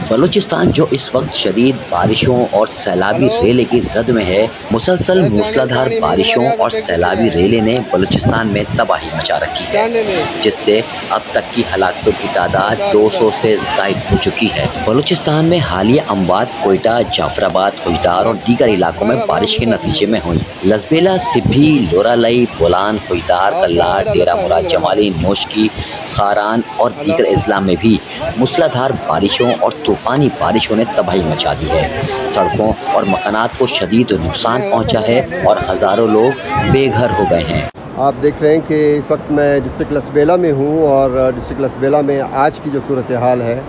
بلوچستان جو اس وقت شدید بارشوں اور سیلابی ریلے کی زد میں ہے، مسلسل موسلادھار بارشوں اور سیلابی ریلے نے بلوچستان میں تباہی مچا رکھی ہے، جس سے اب تک کی ہلاکتوں کی تعداد 200 سے زائد ہو چکی ہے۔ بلوچستان میں حالیہ اموات کوئٹہ، جعفر آباد، خوجدار اور دیگر علاقوں میں بارش کے نتیجے میں ہوئیں۔ لزبیلا، سبھی، لورالئی، بولان، خوجدار، کلار، ڈیرہ مراد جمالی، نوشکی، خاران اور دیگر اضلاع میں بھی موسلادھار بارشوں اور طوفانی بارشوں نے تباہی مچا دی ہے۔ سڑکوں اور مکانات کو شدید نقصان پہنچا ہے اور ہزاروں لوگ بے گھر ہو گئے ہیں۔ آپ دیکھ رہے ہیں کہ اس وقت میں ڈسٹرکٹ لسبیلا میں ہوں اور ڈسٹرکٹ لسبیلا میں آج کی جو صورتحال ہے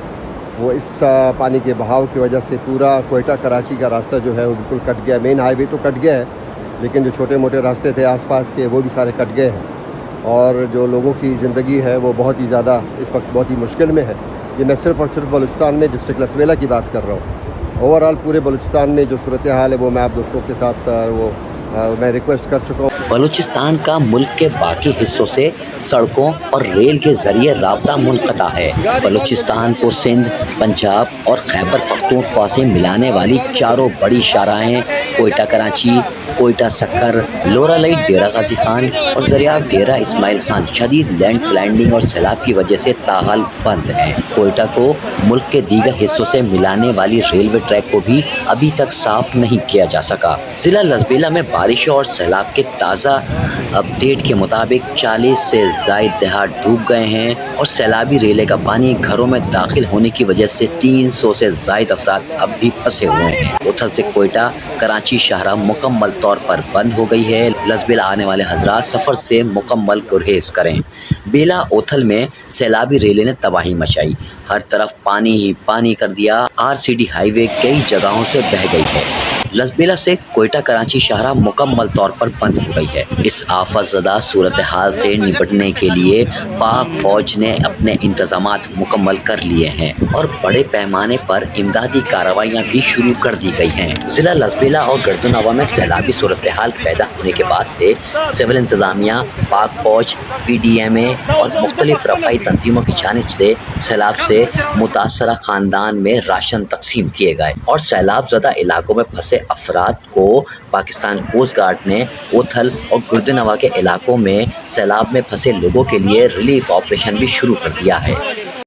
وہ اس پانی کے بہاؤ کی وجہ سے پورا کوئٹہ کراچی کا راستہ جو ہے وہ بالکل کٹ گیا ہے۔ مین ہائی وے تو کٹ گیا ہے، لیکن جو چھوٹے موٹے راستے تھے آس پاس کے وہ بھی سارے کٹ گئے ہیں، اور جو لوگوں کی زندگی ہے وہ بہت ہی زیادہ اس وقت بہت ہی مشکل میں ہے۔ یہ میں صرف اور صرف بلوچستان میں ڈسٹرکٹ لسبیلا کی بات کر رہا ہوں۔ اوورآل پورے بلوچستان میں جو صورتحال ہے وہ میں آپ دوستوں کے ساتھ میں ریکویسٹ کر چکا ہوں۔ بلوچستان کا ملک کے باقی حصوں سے سڑکوں اور ریل کے ذریعے رابطہ منقطع ہے۔ بلوچستان کو سندھ، پنجاب اور خیبر پختونخوا سے ملانے والی چاروں بڑی شاہراہیں کوئٹہ کراچی، کوئٹہ سکھر، لورالئی ڈیرہ غازی خان اور ذریعہ ڈیرہ اسماعیل خان شدید لینڈ سلائڈنگ اور سیلاب کی وجہ سے تاحال بند ہیں۔ کوئٹہ کو ملک کے دیگر حصوں سے ملانے والی ریلوے ٹریک کو بھی ابھی تک صاف نہیں کیا جا سکا۔ ضلع لزبیلا میں بارشوں اور سیلاب کے تازہ اپڈیٹ کے مطابق 40 سے زائد دیہات ڈوب گئے ہیں اور سیلابی ریلے کا پانی گھروں میں داخل ہونے کی وجہ سے 300 سے زائد افراد اب بھی پھنسے ہوئے ہیں۔ اوتھل سے کوئٹہ کراچی شاہراہ مکمل طور پر بند ہو گئی ہے۔ لزبیلا آنے والے حضرات سفر سے مکمل گریز کریں۔ بیلا اوتھل میں سیلابی ریلے نے تباہی مچائی، ہر طرف پانی ہی پانی کر دیا۔ RCD ہائی وے کئی جگہوں سے بہہ گئی ہے۔ لزبیلا سے کوئٹہ کراچی شاہراہ مکمل طور پر بند ہو گئی ہے۔ اس آفت زدہ صورتحال سے نپٹنے کے لیے پاک فوج نے اپنے انتظامات مکمل کر لیے ہیں اور بڑے پیمانے پر امدادی کارروائیاں بھی شروع کر دی گئی ہیں۔ ضلع لزبیلا اور گردنوا میں سیلابی صورتحال پیدا ہونے کے بعد سے سول انتظامیہ، پاک فوج، PDMA اور مختلف رفاہی تنظیموں کی جانب سے سیلاب سے متاثرہ خاندان میں راشن تقسیم کیے گئے اور سیلاب زدہ علاقوں میں پھنسے افراد کو پاکستان کوسٹ گارڈ نے اوتھل اور گردنوا کے علاقوں میں سیلاب میں پھنسے لوگوں کے لیے ریلیف آپریشن بھی شروع کر دیا ہے۔